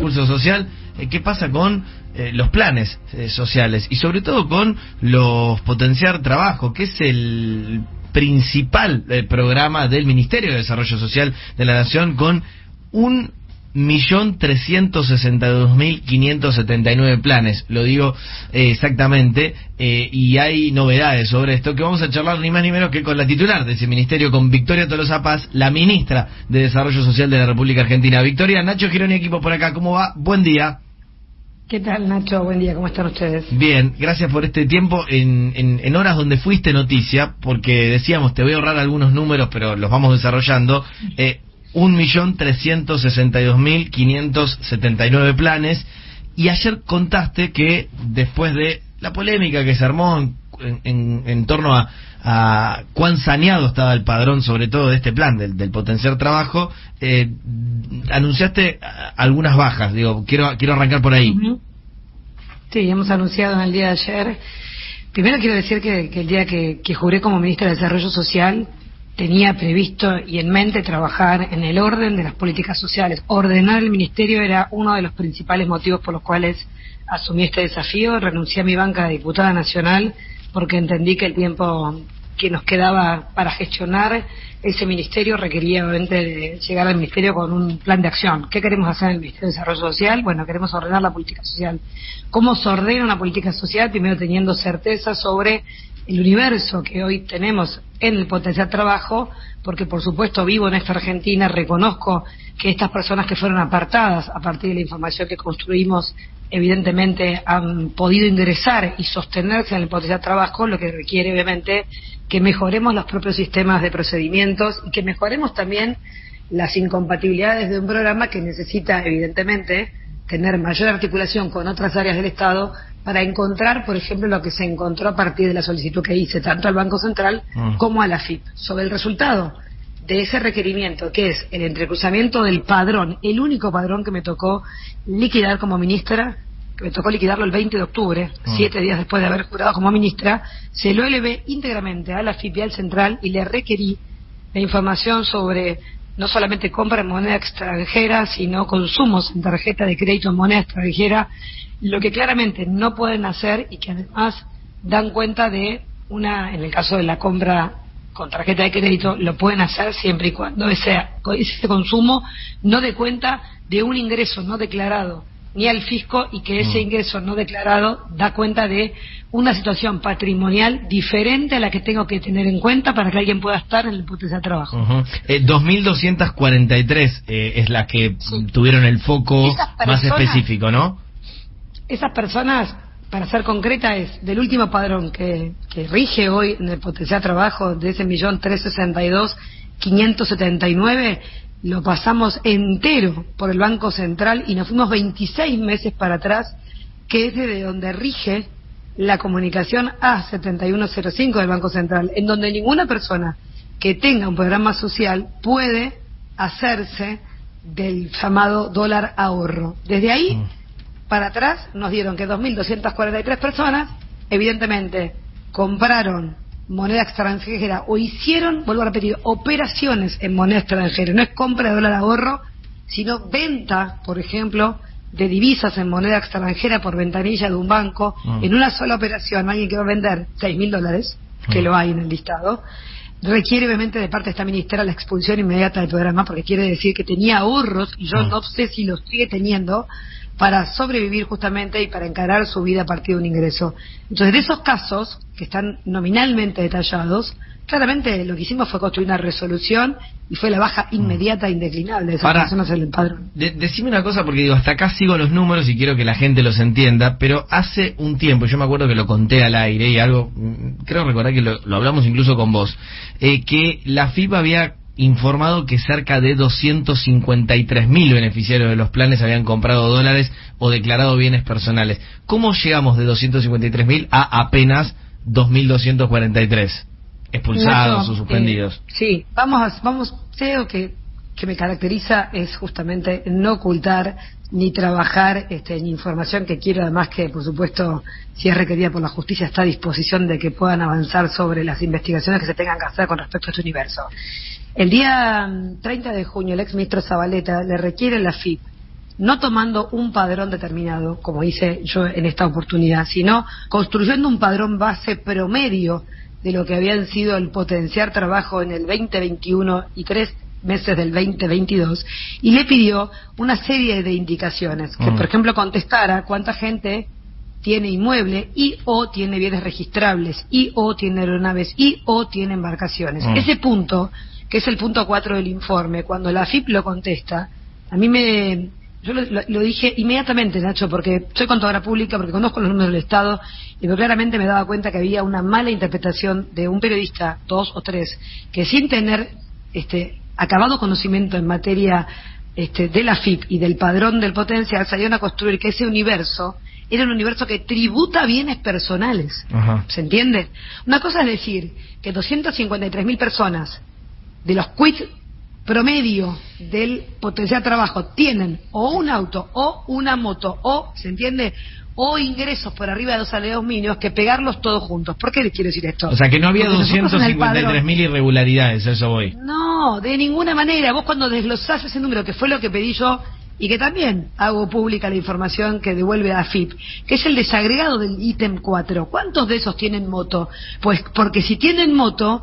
discurso social, ¿qué pasa con los planes sociales? Y sobre todo con los potenciar trabajo, que es el principal programa del Ministerio de Desarrollo Social de la Nación, con 1.362.579 planes, lo digo exactamente, y hay novedades sobre esto que vamos a charlar ni más ni menos que con la titular de ese ministerio, con Victoria Tolosa Paz, la ministra de Desarrollo Social de la República Argentina. Victoria, Nacho Gironi, equipo por acá, ¿cómo va? Buen día. ¿Qué tal, Nacho? Buen día, ¿cómo están ustedes? Bien, gracias por este tiempo en horas donde fuiste noticia, porque decíamos, te voy a ahorrar algunos números, pero los vamos desarrollando. 1.362.579 planes, y ayer contaste que después de la polémica que se armó en torno a cuán saneado estaba el padrón, sobre todo de este plan del potenciar trabajo, anunciaste algunas bajas. Digo, quiero arrancar por ahí. Sí, hemos anunciado en el día de ayer. Primero quiero decir que el día que juré como ministra de Desarrollo Social tenía previsto y en mente trabajar en el orden de las políticas sociales. Ordenar el ministerio era uno de los principales motivos por los cuales asumí este desafío. Renuncié a mi banca de diputada nacional porque entendí que el tiempo que nos quedaba para gestionar ese ministerio requería obviamente de llegar al ministerio con un plan de acción. ¿Qué queremos hacer en el Ministerio de Desarrollo Social? Bueno, queremos ordenar la política social. ¿Cómo se ordena una política social? Primero teniendo certeza sobre el universo que hoy tenemos en el potencial trabajo, porque por supuesto vivo en esta Argentina, reconozco que estas personas que fueron apartadas a partir de la información que construimos, evidentemente han podido ingresar y sostenerse en el potencial trabajo, lo que requiere obviamente que mejoremos los propios sistemas de procedimientos y que mejoremos también las incompatibilidades de un programa que necesita evidentemente tener mayor articulación con otras áreas del Estado para encontrar, por ejemplo, lo que se encontró a partir de la solicitud que hice tanto al Banco Central como a la AFIP. Sobre el resultado de ese requerimiento, que es el entrecruzamiento del padrón, el único padrón que me tocó liquidar como ministra, que me tocó liquidarlo el 20 de octubre, 7 días después de haber jurado como ministra, se lo elevé íntegramente a la AFIP y al Central y le requerí la información sobre no solamente compra en moneda extranjera, sino consumos en tarjeta de crédito en moneda extranjera, lo que claramente no pueden hacer y que además dan cuenta de en el caso de la compra con tarjeta de crédito, lo pueden hacer siempre y cuando ese consumo no dé cuenta de un ingreso no declarado ni al fisco, y que ese ingreso no declarado da cuenta de una situación patrimonial diferente a la que tengo que tener en cuenta para que alguien pueda estar en el potencial trabajo. 2.243 es la que tuvieron el foco más específico, ¿no? Esas personas, para ser concreta, es del último padrón que rige hoy en el potencial trabajo, de ese 1.362.579, lo pasamos entero por el Banco Central y nos fuimos 26 meses para atrás, que es de donde rige la comunicación A7105 del Banco Central, en donde ninguna persona que tenga un programa social puede hacerse del llamado dólar ahorro. Desde ahí para atrás nos dieron que 2.243 personas evidentemente compraron moneda extranjera o hicieron, vuelvo a repetir, operaciones en moneda extranjera. No es compra de dólar ahorro, sino venta, por ejemplo, de divisas en moneda extranjera por ventanilla de un banco en una sola operación. Alguien que va a vender $6.000, que lo hay en el listado, requiere obviamente de parte de esta ministra la expulsión inmediata del programa, porque quiere decir que tenía ahorros, y yo no sé si los sigue teniendo, para sobrevivir justamente y para encarar su vida a partir de un ingreso. Entonces, de esos casos, que están nominalmente detallados, claramente lo que hicimos fue construir una resolución y fue la baja inmediata e indeclinable de esas personas en el padrón. Decime una cosa, porque digo, hasta acá sigo los números y quiero que la gente los entienda, pero hace un tiempo, yo me acuerdo que lo conté al aire y algo, creo recordar que lo hablamos incluso con vos, que la FIP había informado que cerca de 253.000 beneficiarios de los planes habían comprado dólares o declarado bienes personales. ¿Cómo llegamos de 253.000 a apenas 2.243 expulsados o suspendidos? Sí, vamos, creo que me caracteriza es justamente no ocultar ni trabajar ni información que quiero, además que por supuesto, si es requerida por la justicia, está a disposición de que puedan avanzar sobre las investigaciones que se tengan que hacer con respecto a este universo. El día 30 de junio el ex ministro Zabaleta le requiere a la FIP no tomando un padrón determinado, como hice yo en esta oportunidad, sino construyendo un padrón base promedio de lo que habían sido el potenciar trabajo en el 2021 y 3 meses del 2022, y le pidió una serie de indicaciones, que por ejemplo contestara cuánta gente tiene inmueble y o tiene bienes registrables y o tiene aeronaves y o tiene embarcaciones. Ese punto, que es el punto 4 del informe, cuando la AFIP lo contesta, a mí yo lo dije inmediatamente, Nacho, porque soy contadora pública, porque conozco los números del Estado, y claramente me daba cuenta que había una mala interpretación de un periodista, 2 o 3, que sin tener acabado conocimiento en materia de la AFIP y del padrón del potencial, salieron a construir que ese universo era un universo que tributa bienes personales. Ajá. ¿Se entiende? Una cosa es decir que 253.000 personas de los quits promedio del potencial trabajo tienen o un auto o una moto o, ¿se entiende?, o ingresos por arriba de 2 salarios mínimos, que pegarlos todos juntos. ¿Por qué les quiero decir esto? O sea, que no había 253.000 irregularidades, a eso voy. No, de ninguna manera. Vos cuando desglosás ese número, que fue lo que pedí yo, y que también hago pública la información que devuelve a AFIP, que es el desagregado del ítem 4. ¿Cuántos de esos tienen moto? Pues porque si tienen moto,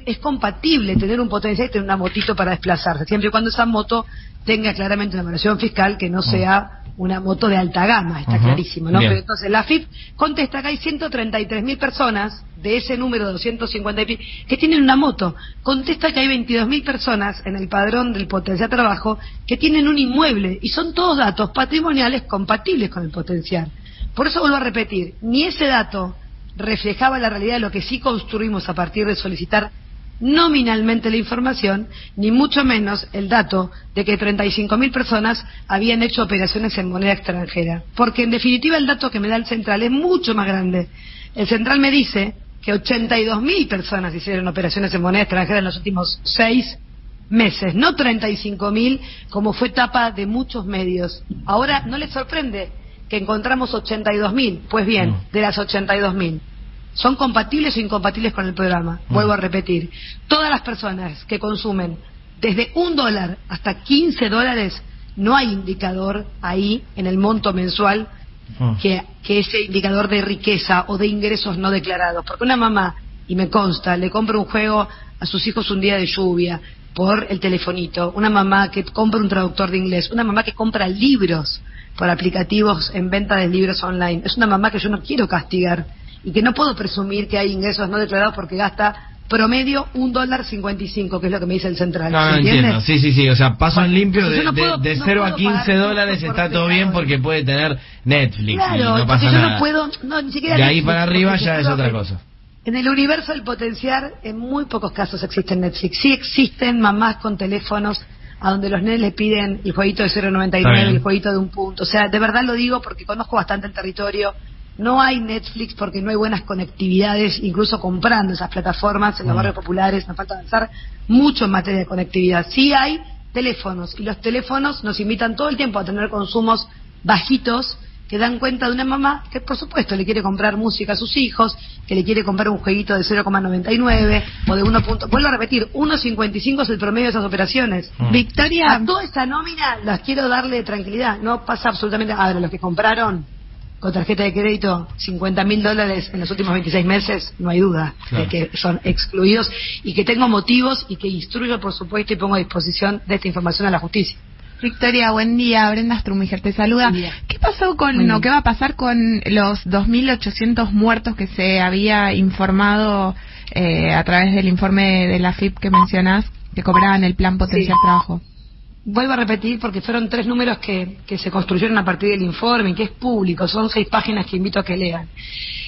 es compatible tener un potencial y tener una motito para desplazarse, siempre y cuando esa moto tenga claramente una evaluación fiscal que no sea una moto de alta gama, está clarísimo, ¿no? Bien. Pero entonces la AFIP contesta que hay 133.000 personas de ese número de 250.000 que tienen una moto. Contesta que hay 22.000 personas en el padrón del potencial trabajo que tienen un inmueble, y son todos datos patrimoniales compatibles con el potencial. Por eso vuelvo a repetir, ni ese dato reflejaba la realidad de lo que sí construimos a partir de solicitar nominalmente la información, ni mucho menos el dato de que 35.000 personas habían hecho operaciones en moneda extranjera. Porque en definitiva el dato que me da el Central es mucho más grande. El Central me dice que 82.000 personas hicieron operaciones en moneda extranjera en los últimos 6 meses, no 35.000 como fue tapa de muchos medios. Ahora, ¿no les sorprende que encontramos 82.000? Pues bien, de las 82.000, ¿son compatibles o incompatibles con el programa? Vuelvo a repetir, todas las personas que consumen desde $1 hasta $15, no hay indicador ahí en el monto mensual que ese indicador de riqueza o de ingresos no declarados. Porque una mamá, y me consta, le compra un juego a sus hijos un día de lluvia por el telefonito, una mamá que compra un traductor de inglés, una mamá que compra libros por aplicativos en venta de libros online, es una mamá que yo no quiero castigar y que no puedo presumir que hay ingresos no declarados porque gasta promedio $1.55, que es lo que me dice el Central. No, entiendo. Sí. O sea, paso en limpio de 0 a $15 está todo bien porque puede tener Netflix, claro, y no pasa nada. Yo no puedo, ni siquiera de ahí Netflix, para arriba ya es otra cosa. En el universo del potenciar, en muy pocos casos existe Netflix. Sí existen mamás con teléfonos a donde los nenes le piden el jueguito de 0.99, el jueguito de un punto. O sea, de verdad lo digo porque conozco bastante el territorio. No hay Netflix porque no hay buenas conectividades, incluso comprando esas plataformas en los barrios populares. Nos falta avanzar mucho en materia de conectividad. Sí hay teléfonos, y los teléfonos nos invitan todo el tiempo a tener consumos bajitos que dan cuenta de una mamá que, por supuesto, le quiere comprar música a sus hijos, que le quiere comprar un jueguito de 0.99 o de 1. Vuelvo a repetir, 1.55 es el promedio de esas operaciones. Victoria, a toda esta nómina las quiero darle tranquilidad. No pasa absolutamente nada. Ahora, los que compraron con tarjeta de crédito $50.000 en los últimos 26 meses, no hay duda de que son excluidos, y que tengo motivos y que instruyo, por supuesto, y pongo a disposición de esta información a la justicia. Victoria, buen día. Brenda Strumiger te saluda. ¿Qué pasó qué va a pasar con los 2.800 muertos que se había informado a través del informe de la AFIP que mencionás, que cobraban el plan potencial trabajo? Vuelvo a repetir porque fueron 3 números que se construyeron a partir del informe, que es público, son 6 páginas que invito a que lean.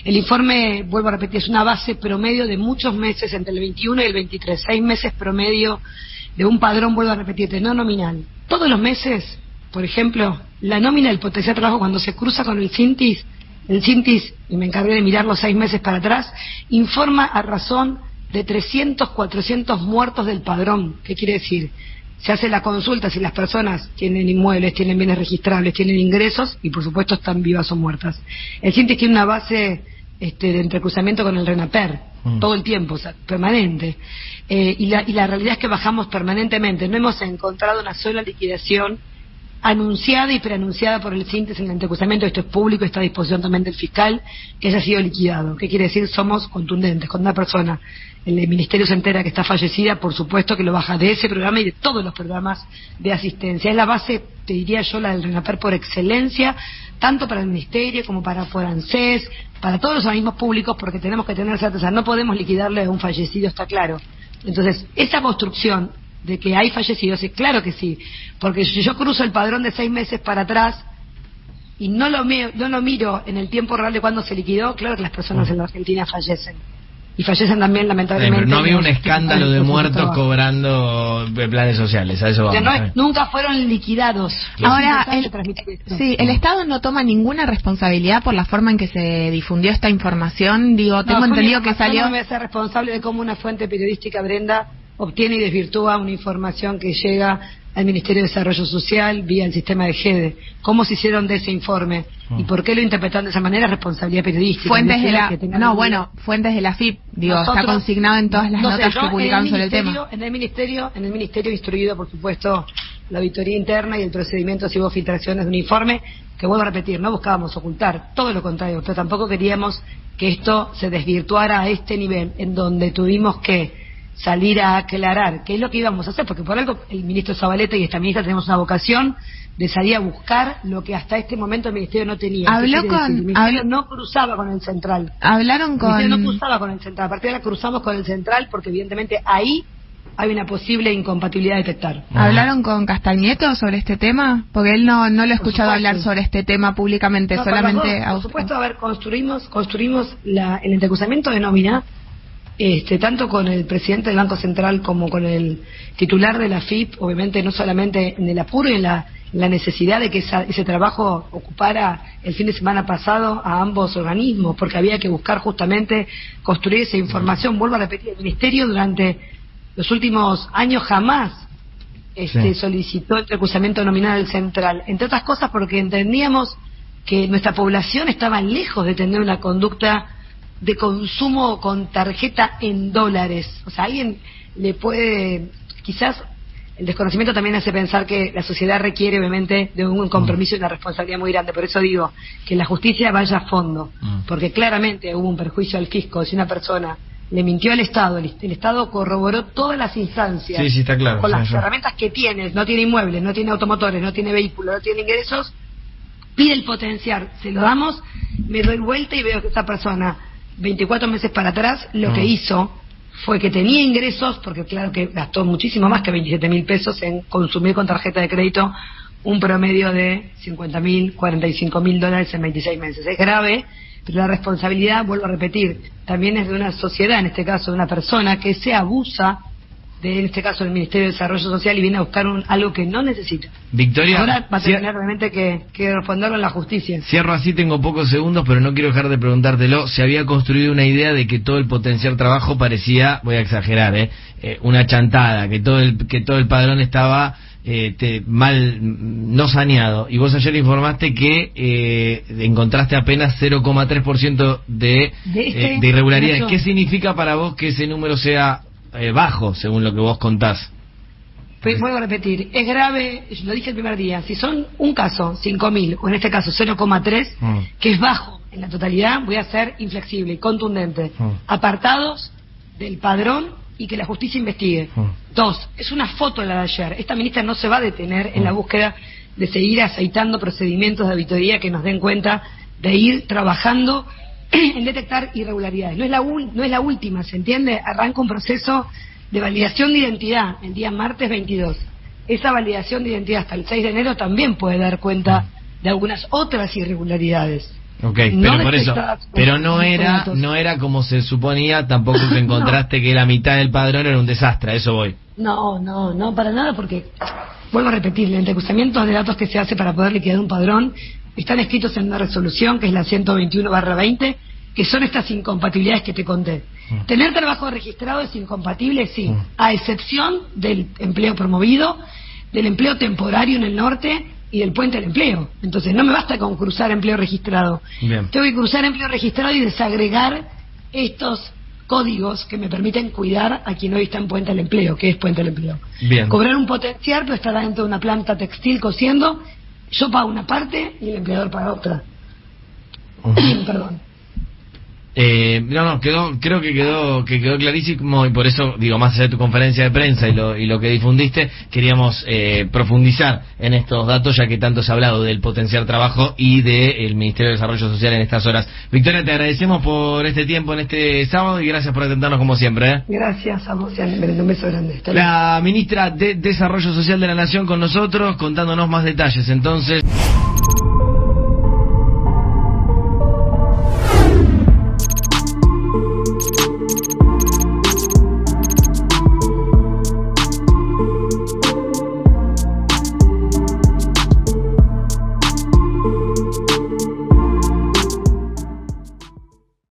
El informe, vuelvo a repetir, es una base promedio de muchos meses entre el 21 y el 23, 6 meses promedio de un padrón, vuelvo a repetirte, no nominal. Todos los meses, por ejemplo, la nómina del potencial trabajo cuando se cruza con el CINTIS, y me encargué de mirar los 6 meses para atrás, informa a razón de 300, 400 muertos del padrón. ¿Qué quiere decir? Se hace la consulta si las personas tienen inmuebles, tienen bienes registrables, tienen ingresos y por supuesto están vivas o muertas. El CINTIS tiene una base de entrecruzamiento con el RENAPER todo el tiempo, o sea, permanente. Y la realidad es que bajamos permanentemente. No hemos encontrado una sola liquidación anunciada y preanunciada por el CINTES en el entrecruzamiento, esto es público, está a disposición también del fiscal, que haya sido liquidado. ¿Qué quiere decir? Somos contundentes. Cuando una persona, el ministerio se entera que está fallecida, por supuesto que lo baja de ese programa y de todos los programas de asistencia. Es la base, te diría yo, la del RENAPER por excelencia, tanto para el ministerio como para ANSES, para todos los organismos públicos, porque tenemos que tener certeza, no podemos liquidarle a un fallecido, está claro. Entonces, esa construcción de que hay fallecidos, es claro que sí, porque si yo cruzo el padrón de 6 meses para atrás y no lo miro en el tiempo real de cuando se liquidó, claro que las personas en la Argentina fallecen. Y fallecen también, lamentablemente. Pero no había un escándalo de muertos cobrando planes sociales, a eso vamos. Nunca fueron liquidados. Ahora, el Estado no toma ninguna responsabilidad por la forma en que se difundió esta información. Digo, tengo entendido que salió... No me voy a ser responsable de cómo una fuente periodística, Brenda, obtiene y desvirtúa una información que llega al Ministerio de Desarrollo Social vía el sistema de GEDE. ¿Cómo se hicieron de ese informe? ¿Y por qué lo interpretaron de esa manera? Responsabilidad periodística. Fuentes de la fuentes de la FIP, digo, está consignado en todas las notas que publicaron sobre el tema. En el ministerio instruido, por supuesto, la auditoría interna y el procedimiento si hubo filtraciones de un informe, que vuelvo a repetir, no buscábamos ocultar, todo lo contrario, pero tampoco queríamos que esto se desvirtuara a este nivel, en donde tuvimos que salir a aclarar qué es lo que íbamos a hacer, porque por algo el ministro Zabaleta y esta ministra tenemos una vocación de salir a buscar lo que hasta este momento el ministerio no tenía. El ministerio no cruzaba con el central. El ministerio no cruzaba con el central. A partir de ahora cruzamos con el central porque evidentemente ahí hay una posible incompatibilidad a detectar. ¿Hablaron con Castañeto sobre este tema? Porque él no lo he escuchado hablar sobre este tema públicamente, solamente... Por supuesto, a ver, construimos el entrecruzamiento de nómina, tanto con el presidente del Banco Central como con el titular de la FIP, obviamente no solamente en el apuro y en la necesidad de que ese trabajo ocupara el fin de semana pasado a ambos organismos, porque había que buscar justamente construir esa información. Vuelvo a repetir, el Ministerio durante los últimos años jamás solicitó el entrecruzamiento nominal del central, entre otras cosas porque entendíamos que nuestra población estaba lejos de tener una conducta de consumo con tarjeta en dólares. O sea, alguien le puede, quizás el desconocimiento también hace pensar que la sociedad requiere obviamente de un compromiso y una responsabilidad muy grande. Por eso digo que la justicia vaya a fondo, porque claramente hubo un perjuicio al fisco. Si una persona le mintió al Estado, el Estado corroboró todas las instancias, sí, está claro, con las herramientas que tiene, no tiene inmuebles, no tiene automotores, no tiene vehículos, no tiene ingresos, pide el potenciar, se lo damos, me doy vuelta y veo que esta persona 24 meses para atrás lo que hizo fue que tenía ingresos, porque claro que gastó muchísimo más que 27.000 pesos en consumir con tarjeta de crédito un promedio de 50.000, 45.000 dólares en 26 meses. Es grave, pero la responsabilidad, vuelvo a repetir, también es de una sociedad, en este caso de una persona que se abusa de, en este caso, el Ministerio de Desarrollo Social y viene a buscar algo que no necesita. Victoria, ahora va a tener realmente que responderlo en la justicia. Cierro así, tengo pocos segundos, pero no quiero dejar de preguntártelo. Se había construido una idea de que todo el potenciar trabajo parecía, voy a exagerar, una chantada, que todo el padrón estaba mal, no saneado. Y vos ayer informaste que encontraste apenas 0,3% de irregularidades. ¿Qué significa para vos que ese número sea bajo, según lo que vos contás? Pues vuelvo a repetir, es grave, lo dije el primer día, si son un caso, 5.000, o en este caso 0,3, que es bajo en la totalidad, voy a ser inflexible y contundente. Apartados del padrón y que la justicia investigue. 2, es una foto la de ayer. Esta ministra no se va a detener en la búsqueda de seguir aceitando procedimientos de auditoría que nos den cuenta de ir trabajando en detectar irregularidades. No es la última, ¿se entiende? Arranca un proceso de validación de identidad el día martes 22. Esa validación de identidad hasta el 6 de enero también puede dar cuenta de algunas otras irregularidades. Okay, pero por eso, pero no era como se suponía, tampoco que encontraste que la mitad del padrón era un desastre, a eso voy. No, para nada, porque vuelvo a repetir, el entrecruzamiento de datos que se hace para poder liquidar un padrón están escritos en una resolución que es la 121/20, que son estas incompatibilidades que te conté. Tener trabajo registrado es incompatible, sí, a excepción del empleo promovido, del empleo temporario en el norte y del puente del empleo. Entonces no me basta con cruzar empleo registrado. Bien. Tengo que cruzar empleo registrado y desagregar estos códigos que me permiten cuidar a quien hoy está en Puente del Empleo, que es Puente del Empleo. Bien. Cobrar un potenciar, pero estar dentro de una planta textil cosiendo, yo pago una parte y el empleador paga otra. Perdón. Creo que quedó clarísimo, y por eso digo, más allá de tu conferencia de prensa y lo que difundiste, queríamos profundizar en estos datos, ya que tanto se ha hablado del potenciar trabajo y del Ministerio de Desarrollo Social en estas horas. Victoria, te agradecemos por este tiempo en este sábado y gracias por atendernos como siempre. Gracias a vos, un beso grande. La ministra de Desarrollo Social de la Nación con nosotros, contándonos más detalles. Entonces...